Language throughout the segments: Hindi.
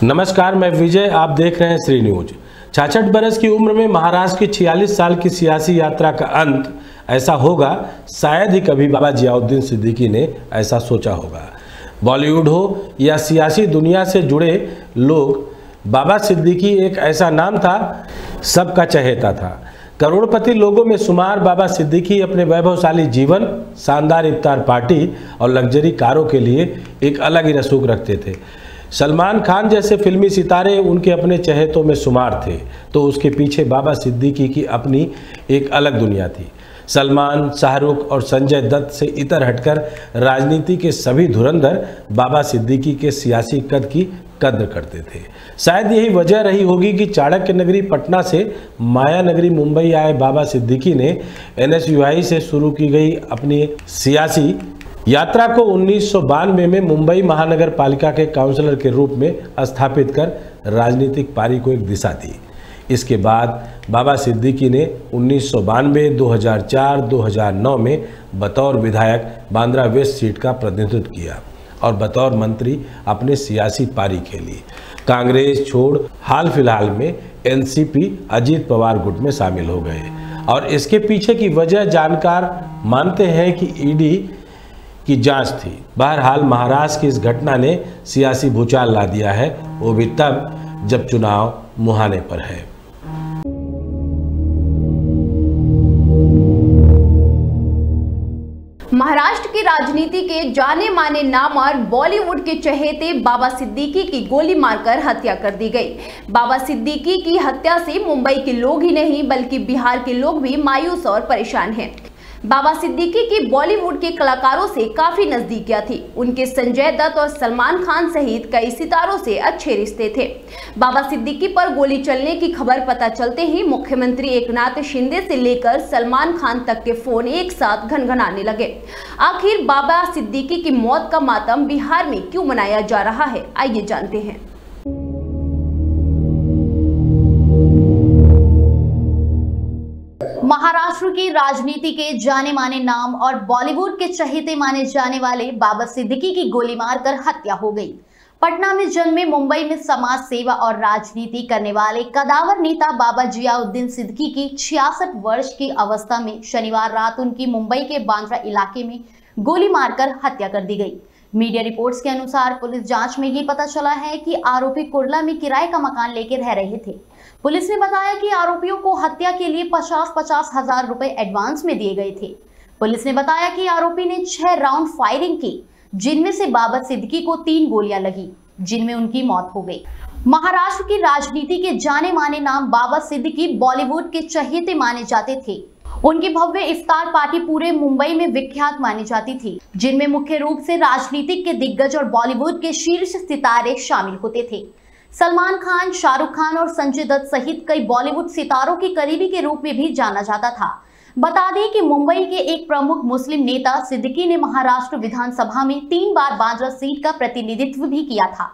नमस्कार, मैं विजय। आप देख रहे हैं श्री न्यूज। 66 बरस की उम्र में महाराष्ट्र की 46 साल की सियासी यात्रा का अंत ऐसा होगा, शायद ही कभी बाबा जियाउद्दीन सिद्दीकी ने ऐसा सोचा होगा। बॉलीवुड हो या सियासी दुनिया से जुड़े लोग, बाबा सिद्दीकी एक ऐसा नाम था, सबका चहेता था। करोड़पति लोगों में शुमार बाबा सिद्दीकी अपने वैभवशाली जीवन, शानदार इफ्तार पार्टी और लग्जरी कारों के लिए एक अलग ही रसूख रखते थे। सलमान खान जैसे फिल्मी सितारे उनके अपने चहेतों में शुमार थे, तो उसके पीछे बाबा सिद्दीकी की अपनी एक अलग दुनिया थी। सलमान, शाहरुख और संजय दत्त से इतर हटकर राजनीति के सभी धुरंधर बाबा सिद्दीकी के सियासी कद की कद्र करते थे। शायद यही वजह रही होगी कि चाणक्य नगरी पटना से माया नगरी मुंबई आए बाबा सिद्दीकी ने NSUI से शुरू की गई अपनी सियासी यात्रा को 1992 में मुंबई महानगर पालिका के काउंसलर के रूप में स्थापित कर राजनीतिक पारी को एक दिशा दी। इसके बाद बाबा सिद्दीकी ने 1992, 2004, 2009 में बतौर विधायक बांद्रा वेस्ट सीट का प्रतिनिधित्व किया और बतौर मंत्री अपने सियासी पारी खेली। कांग्रेस छोड़ हाल फिलहाल में NCP अजीत पवार गुट में शामिल हो गए और इसके पीछे की वजह जानकार मानते हैं कि ED की जांच थी। बहरहाल महाराष्ट्र की इस घटना ने सियासी भूचाल ला दिया है, वो भी तब जब चुनाव मुहाने पर है। महाराष्ट्र की राजनीति के जाने माने नाम और बॉलीवुड के चहेते बाबा सिद्दीकी की गोली मारकर हत्या कर दी गई। बाबा सिद्दीकी की हत्या से मुंबई के लोग ही नहीं बल्कि बिहार के लोग भी मायूस और परेशान हैं। बाबा सिद्दीकी की बॉलीवुड के कलाकारों से काफी नजदीकियां थी। उनके संजय दत्त और सलमान खान सहित कई सितारों से अच्छे रिश्ते थे। बाबा सिद्दीकी पर गोली चलने की खबर पता चलते ही मुख्यमंत्री एकनाथ शिंदे से लेकर सलमान खान तक के फोन एक साथ घनघनाने लगे। आखिर बाबा सिद्दीकी की मौत का मातम बिहार में क्यों मनाया जा रहा है, आइए जानते हैं। महाराष्ट्र की राजनीति के जाने माने नाम और बॉलीवुड के चहेते माने जाने वाले बाबा सिद्दीकी की गोली मारकर हत्या हो गई। पटना में जन्मे, मुंबई में समाज सेवा और राजनीति करने वाले कदावर नेता बाबा जियाउद्दीन सिद्दीकी की 66 वर्ष की अवस्था में शनिवार रात उनकी मुंबई के बांद्रा इलाके में गोली मारकर हत्या कर दी गई। मीडिया रिपोर्ट्स के अनुसार पुलिस जांच में ये पता चला है कि आरोपी कुर्ला में किराए का मकान लेकर रह रहे थे। पुलिस ने बताया कि आरोपियों को हत्या के लिए 50-50 हजार रुपए एडवांस में दिए गए थे। पुलिस ने बताया कि आरोपी ने 6 राउंड फायरिंग की, जिनमें से बाबा सिद्दीकी को 3 गोलियां लगी, जिनमें उनकी मौत हो गई। महाराष्ट्र की राजनीति के जाने माने नाम बाबा सिद्दीकी बॉलीवुड के चहेते माने जाते थे। उनकी भव्य इफ्तार पार्टी पूरे मुंबई में विख्यात मानी जाती थी, जिनमें मुख्य रूप से राजनीतिक के दिग्गज और बॉलीवुड के शीर्ष सितारे शामिल होते थे। सलमान खान, शाहरुख खान और संजय दत्त सहित कई बॉलीवुड सितारों के करीबी के रूप में भी जाना जाता था। बता दें कि मुंबई के एक प्रमुख मुस्लिम नेता सिद्दीकी ने महाराष्ट्र विधानसभा में 3 बार बांद्रा सीट का प्रतिनिधित्व भी किया था।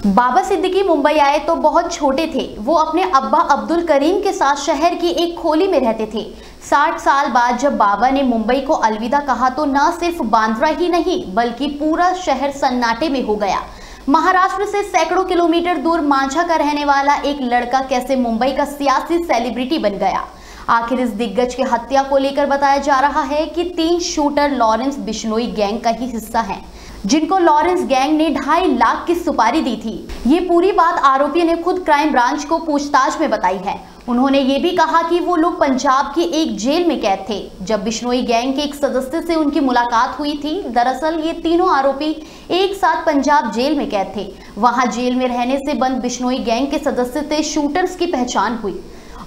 बाबा सिद्दीकी मुंबई आए तो बहुत छोटे थे। वो अपने अब्बा अब्दुल करीम के साथ शहर की एक खोली में रहते थे। 60 साल बाद जब बाबा ने मुंबई को अलविदा कहा तो न सिर्फ बांद्रा ही नहीं बल्कि पूरा शहर सन्नाटे में हो गया। महाराष्ट्र से सैकड़ों किलोमीटर दूर मांझा का रहने वाला एक लड़का कैसे मुंबई का सियासी सेलिब्रिटी बन गया। आखिर इस दिग्गज की हत्या को लेकर बताया जा रहा है कि 3 शूटर लॉरेंस बिश्नोई गैंग का ही हिस्सा हैं, जिनको लॉरेंस गैंग ने 2.5 लाख की सुपारी दी थी। ये पूरी बात आरोपी ने खुद क्राइम ब्रांच को पूछताछ में बताई है। उन्होंने ये भी कहा कि वो लोग पंजाब की एक जेल में कैद थे जब बिश्नोई गैंग के एक सदस्य से उनकी मुलाकात हुई थी। दरअसल ये तीनों आरोपी एक साथ पंजाब जेल में कैद थे। वहां जेल में रहने से बंद बिश्नोई गैंग के सदस्य से शूटर्स की पहचान हुई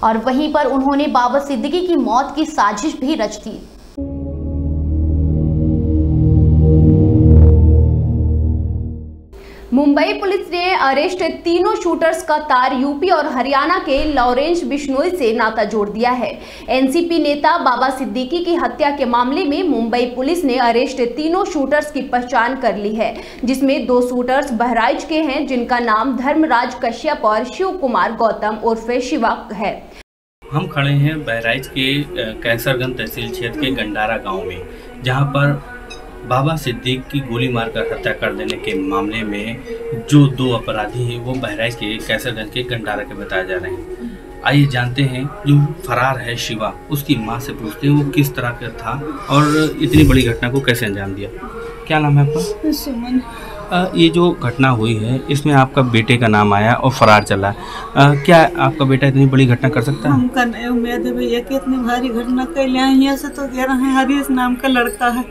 और वहीं पर उन्होंने बाबा सिद्दीकी की मौत की साजिश भी रच दी। मुंबई पुलिस ने अरेस्ट तीनों शूटर्स का तार यूपी और हरियाणा के लॉरेंस बिश्नोई से नाता जोड़ दिया है। एनसीपी नेता बाबा सिद्दीकी की हत्या के मामले में मुंबई पुलिस ने अरेस्ट तीनों शूटर्स की पहचान कर ली है, जिसमें 2 शूटर्स बहराइच के हैं जिनका नाम धर्मराज कश्यप और शिव कुमार गौतम उर्फ शिवा है। हम खड़े हैं बहराइच के कैसरगंज तहसील क्षेत्र के गंडारा गांव में, जहां पर बाबा सिद्दीक की गोली मारकर हत्या कर देने के मामले में जो दो अपराधी हैं वो बहराइच के कैसरगंज के गंडारा के बताए जा रहे हैं। आइए जानते हैं जो फरार है शिवा, उसकी मां से पूछते हैं वो किस तरह का था और इतनी बड़ी घटना को कैसे अंजाम दिया। क्या नाम है आपका? सुमन। ये जो घटना हुई है इसमें आपका बेटे का नाम आया और फरार चला, क्या आपका बेटा इतनी बड़ी घटना कर सकता है? हमका नहीं उम्मीद है भैया कि इतनी भारी घटना कैले हैं। यहाँ से तो कह रहे हैं हरीश नाम का लड़का है,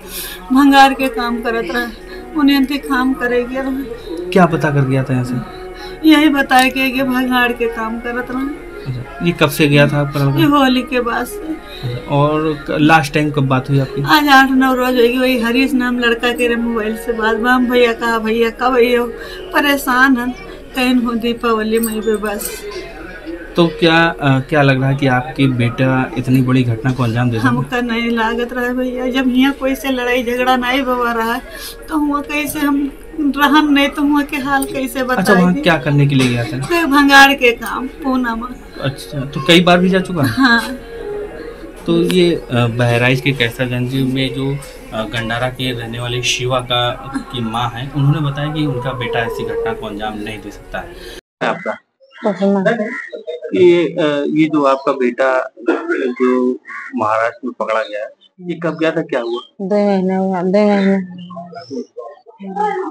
भंगार के काम करत रहे, उन्हें इंतकाम करे गया रहे। क्या पता कर गया था यहाँ से? यही बताया कि भंगार के काम करत रहे। ये कब से गया था आपका? ये होली के बाद से। और लास्ट टाइम कब बात हुई आपकी? आज 8-9 रोज होगी। वही हरीश नाम लड़का के मोबाइल से बात, हम भैया कहा भैया कब भैया परेशान है कहीं हो दीपावली में पे बस। तो क्या लग रहा है कि आपके बेटा इतनी बड़ी घटना को अंजाम दे सकता? हमका नहीं लागत रहा भैया, जब यहाँ कोई से लड़ाई झगड़ा नहीं बवा रहा है तो हुआ कैसे हम रहन नहीं तो हुआ के हाल कैसे बताएंगे। अच्छा, वहाँ क्या करने के लिए गया था? तो भंगार के काम पूना में। अच्छा, तो कई बार भी जा चुका? हाँ। तो ये बहराइच के कैसरगंज में जो गंडारा के रहने वाले शिवा की माँ है, उन्होंने बताया कि उनका बेटा ऐसी घटना को अंजाम नहीं दे सकता है। आपका ये जो आपका बेटा जो महाराष्ट्र में पकड़ा गया है, ये कब गया था, क्या हुआ? 2 महीने हुआ। 2 महीने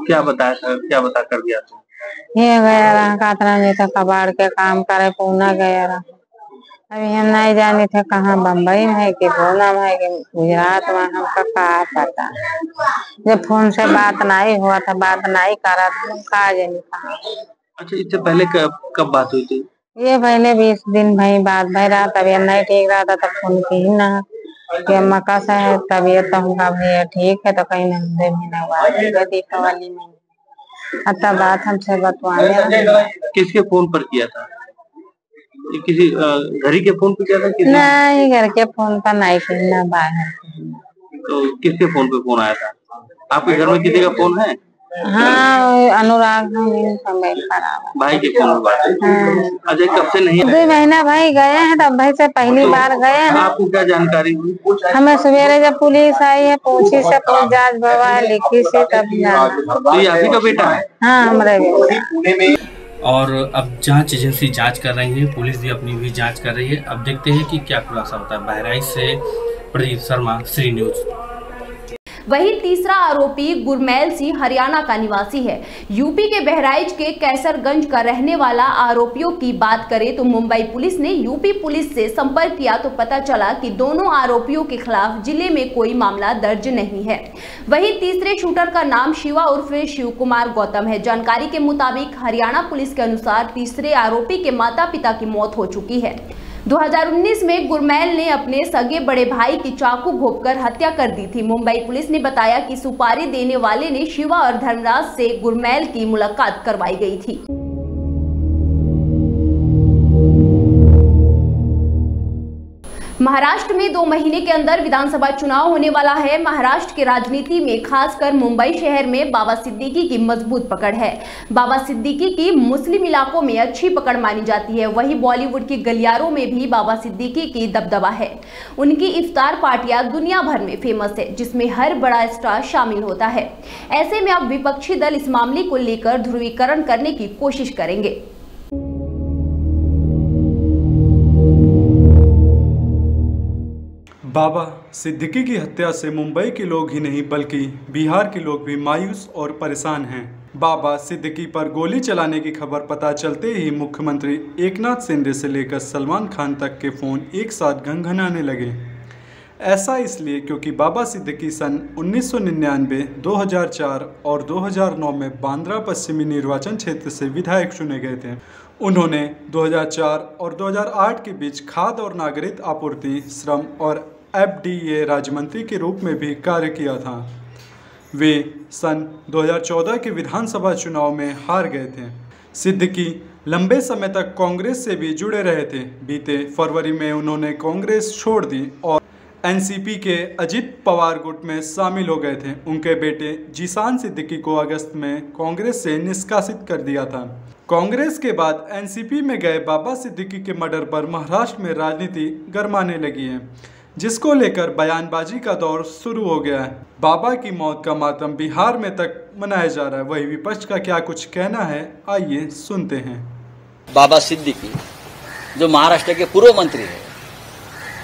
क्या बताया था, क्या बता कर दिया था? ये गया रहा कातरा जी तो कबाड़ के काम करे पूना गया रहा। अभी हम नहीं जाने थे कहाँ बम्बई में है कि पूना में है कि गुजरात में, हमका क्या पता। जब फोन से बात नहीं हुआ था, बात नहीं करा था, कहा जानी कहाँ। अच्छा, इससे पहले कब बात हुई थी? ये पहले 20 दिन भाई बात भई रहा, तबीयत नहीं ठीक रहा था, तब फोन की ना कि अम्मा कैसा है तबीयत, तो हमका भैया ठीक है। तो कहीं 2 महीना हुआ दीपावली में, तब बात हमसे बतवाने। किसके फोन पर किया था? किसी घर के फोन पे किया था? नहीं, घर के फोन पर नहीं किया, बाहर। तो किसके फोन पे फोन आया था? आपके घर में किसी का फोन है? हाँ, अनुराग भाई के फोन पर। अजय कब से नहीं? 2 महीना भाई गए हैं, तब भाई से पहली बार गए हैं। आपको क्या जानकारी हुई? हमें सवेरे जब पुलिस आई है, पूछी से जांच बवा लिखी से, तब तो ये आप ही का बेटा है? हाँ, हमारे बेटा। और अब जांच एजेंसी जांच कर रही है, पुलिस भी अपनी भी जांच कर रही है। अब देखते हैं कि क्या खुलासा होता है। बहराइच से प्रदीप शर्मा, श्री न्यूज। वहीं तीसरा आरोपी गुरमैल सिंह हरियाणा का निवासी है। यूपी के बहराइच के कैसरगंज का रहने वाला। आरोपियों की बात करें तो मुंबई पुलिस ने यूपी पुलिस से संपर्क किया तो पता चला कि दोनों आरोपियों के खिलाफ जिले में कोई मामला दर्ज नहीं है। वहीं तीसरे शूटर का नाम शिवा उर्फ शिव कुमार गौतम है। जानकारी के मुताबिक हरियाणा पुलिस के अनुसार तीसरे आरोपी के माता पिता की मौत हो चुकी है। 2019 में गुरमैल ने अपने सगे बड़े भाई की चाकू घोंपकर हत्या कर दी थी। मुंबई पुलिस ने बताया कि सुपारी देने वाले ने शिवा और धर्मराज से गुरमैल की मुलाकात करवाई गई थी। महाराष्ट्र में 2 महीने के अंदर विधानसभा चुनाव होने वाला है। महाराष्ट्र की राजनीति में खासकर मुंबई शहर में बाबा सिद्दीकी की मजबूत पकड़ है। बाबा सिद्दीकी की मुस्लिम इलाकों में अच्छी पकड़ मानी जाती है। वहीं बॉलीवुड के गलियारों में भी बाबा सिद्दीकी की दबदबा है। उनकी इफ्तार पार्टियां दुनिया भर में फेमस है, जिसमें हर बड़ा स्टार शामिल होता है। ऐसे में अब विपक्षी दल इस मामले को लेकर ध्रुवीकरण करने की कोशिश करेंगे। बाबा सिद्दीकी की हत्या से मुंबई के लोग ही नहीं बल्कि बिहार के लोग भी मायूस और परेशान हैं। बाबा सिद्दीकी पर गोली चलाने की खबर पता चलते ही मुख्यमंत्री एकनाथ शिंदे से लेकर सलमान खान तक के फ़ोन एक साथ घनघनाने लगे। ऐसा इसलिए क्योंकि बाबा सिद्दीकी सन 1999, 2004 और 2009 में बांद्रा पश्चिमी निर्वाचन क्षेत्र से विधायक चुने गए थे। उन्होंने 2004 और 2008 के बीच खाद्य और नागरिक आपूर्ति, श्रम और FDA राज्य मंत्री के रूप में भी कार्य किया था। वे सन 2014 के विधानसभा चुनाव में हार गए थे। सिद्दीकी लंबे समय तक कांग्रेस से भी जुड़े रहे थे। बीते फरवरी में उन्होंने कांग्रेस छोड़ दी और NCP के अजित पवार गुट में शामिल हो गए थे। उनके बेटे जीशान सिद्दीकी को अगस्त में कांग्रेस से निष्कासित कर दिया था। कांग्रेस के बाद एनसीपी में गए बाबा सिद्दीकी के मर्डर पर महाराष्ट्र में राजनीति गरमाने लगी है, जिसको लेकर बयानबाजी का दौर शुरू हो गया है। बाबा की मौत का मातम बिहार में तक मनाया जा रहा है। वही विपक्ष का क्या कुछ कहना है, आइए सुनते हैं। बाबा सिद्दीकी जो महाराष्ट्र के पूर्व मंत्री है,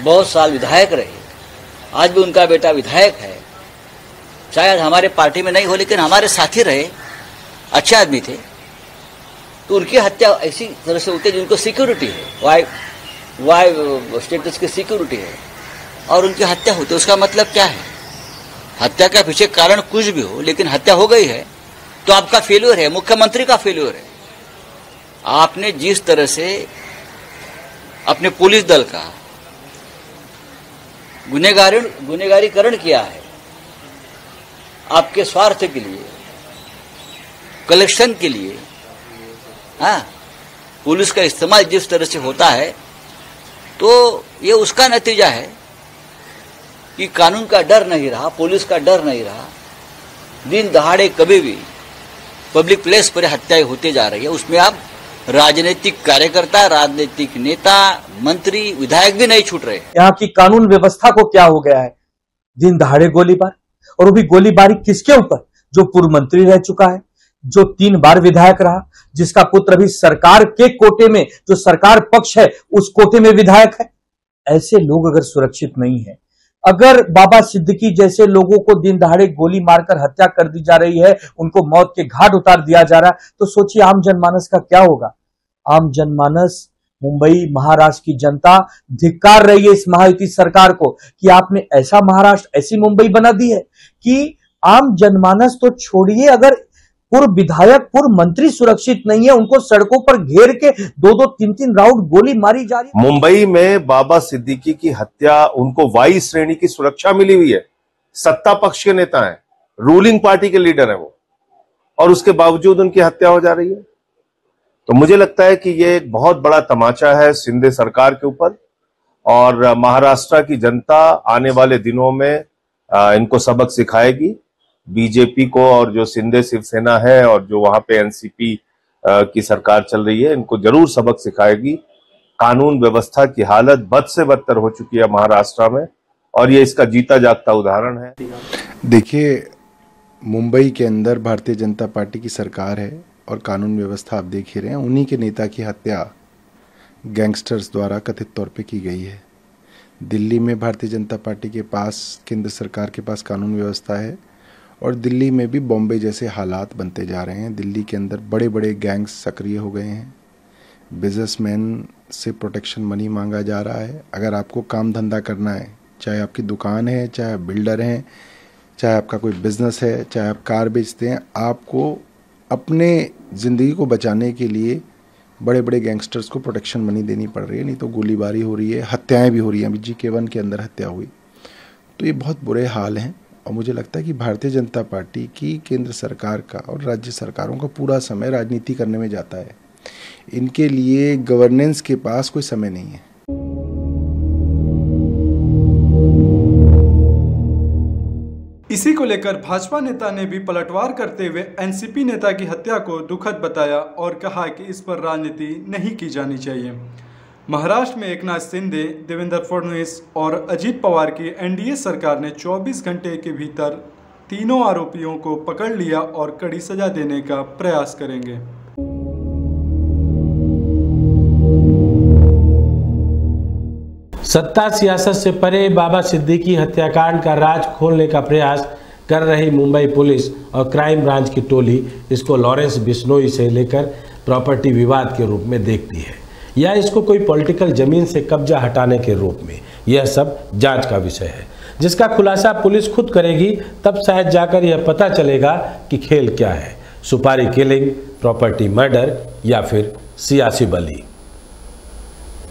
बहुत साल विधायक रहे, आज भी उनका बेटा विधायक है। शायद हमारे पार्टी में नहीं हो लेकिन हमारे साथी रहे, अच्छे आदमी थे। तो उनकी हत्या ऐसी तरह से होती है जिनको सिक्योरिटी है, वाई स्टेटस की सिक्योरिटी है, और उनकी हत्या होती है। उसका मतलब क्या है? हत्या का पीछे कारण कुछ भी हो, लेकिन हत्या हो गई है तो आपका फेल्योर है, मुख्यमंत्री का फेल्योर है। आपने जिस तरह से अपने पुलिस दल का गुनहगारीकरण किया है, आपके स्वार्थ के लिए, कलेक्शन के लिए, हाँ, पुलिस का इस्तेमाल जिस तरह से होता है, तो ये उसका नतीजा है कि कानून का डर नहीं रहा, पुलिस का डर नहीं रहा। दिन दहाड़े कभी भी पब्लिक प्लेस पर हत्याएं होती जा रही है। उसमें आप राजनीतिक कार्यकर्ता, राजनीतिक नेता, मंत्री, विधायक भी नहीं छूट रहे। यहाँ की कानून व्यवस्था को क्या हो गया है? दिन दहाड़े गोलीबार, और वो भी गोलीबारी किसके ऊपर? जो पूर्व मंत्री रह चुका है, जो 3 बार विधायक रहा, जिसका पुत्र भी सरकार के कोटे में, जो सरकार पक्ष है उस कोटे में विधायक है। ऐसे लोग अगर सुरक्षित नहीं है, अगर बाबा सिद्दीकी जैसे लोगों को दिन दहाड़े गोली मारकर हत्या कर दी जा रही है, उनको मौत के घाट उतार दिया जा रहा है, तो सोचिए आम जनमानस का क्या होगा। आम जनमानस, मुंबई, महाराष्ट्र की जनता धिक्कार रही है इस महायुति सरकार को कि आपने ऐसा महाराष्ट्र, ऐसी मुंबई बना दी है कि आम जनमानस तो छोड़िए, अगर पूर्व विधायक, पूर्व मंत्री सुरक्षित नहीं है, उनको सड़कों पर घेर के 2-2, 3-3 राउंड गोली मारी जा रही है। मुंबई में बाबा सिद्दीकी की हत्या, उनको वाई श्रेणी की सुरक्षा मिली हुई है, सत्ता पक्ष के नेता हैं, रूलिंग पार्टी के लीडर हैं वो, और उसके बावजूद उनकी हत्या हो जा रही है। तो मुझे लगता है कि ये एक बहुत बड़ा तमाचा है शिंदे सरकार के ऊपर, और महाराष्ट्र की जनता आने वाले दिनों में इनको सबक सिखाएगी। बीजेपी को और जो शिंदे शिवसेना है और जो वहां पे एनसीपी की सरकार चल रही है, इनको जरूर सबक सिखाएगी। कानून व्यवस्था की हालत बद से बदतर हो चुकी है महाराष्ट्र में, और ये इसका जीता जागता उदाहरण है। देखिए, मुंबई के अंदर भारतीय जनता पार्टी की सरकार है और कानून व्यवस्था आप देख ही रहे हैं। उन्हीं के नेता की हत्या गैंगस्टर्स द्वारा कथित तौर पे की गई है। दिल्ली में भारतीय जनता पार्टी के पास, केंद्र सरकार के पास कानून व्यवस्था है, और दिल्ली में भी बॉम्बे जैसे हालात बनते जा रहे हैं। दिल्ली के अंदर बड़े बड़े गैंग्स सक्रिय हो गए हैं। बिजनेसमैन से प्रोटेक्शन मनी मांगा जा रहा है। अगर आपको काम धंधा करना है, चाहे आपकी दुकान है, चाहे आप बिल्डर हैं, चाहे आपका कोई बिजनेस है, चाहे आप कार बेचते हैं, आपको अपने ज़िंदगी को बचाने के लिए बड़े बड़े गैंगस्टर्स को प्रोटेक्शन मनी देनी पड़ रही है, नहीं तो गोलीबारी हो रही है, हत्याएं भी हो रही हैं। अभी GK1 के अंदर हत्या हुई। तो ये बहुत बुरे हाल हैं, और मुझे लगता है कि भारतीय जनता पार्टी की, केंद्र सरकार का और राज्य सरकारों का पूरा समय राजनीति करने में जाता है। इनके लिए गवर्नेंस के पास कोई समय नहीं है। इसी को लेकर भाजपा नेता ने भी पलटवार करते हुए एनसीपी नेता की हत्या को दुखद बताया और कहा कि इस पर राजनीति नहीं की जानी चाहिए। महाराष्ट्र में एकनाथ शिंदे, देवेंद्र फडणवीस और अजीत पवार की एनडीए सरकार ने 24 घंटे के भीतर तीनों आरोपियों को पकड़ लिया और कड़ी सजा देने का प्रयास करेंगे। सत्ता सियासत से परे बाबा सिद्दीकी हत्याकांड का राज खोलने का प्रयास कर रही मुंबई पुलिस और क्राइम ब्रांच की टोली इसको लॉरेंस बिश्नोई से लेकर प्रॉपर्टी विवाद के रूप में देखती है, या इसको कोई पॉलिटिकल जमीन से कब्जा हटाने के रूप में। यह सब जांच का विषय है, जिसका खुलासा पुलिस खुद करेगी। तब शायद जाकर यह पता चलेगा कि खेल क्या है, सुपारी किलिंग, प्रॉपर्टी मर्डर या फिर सियासी बली।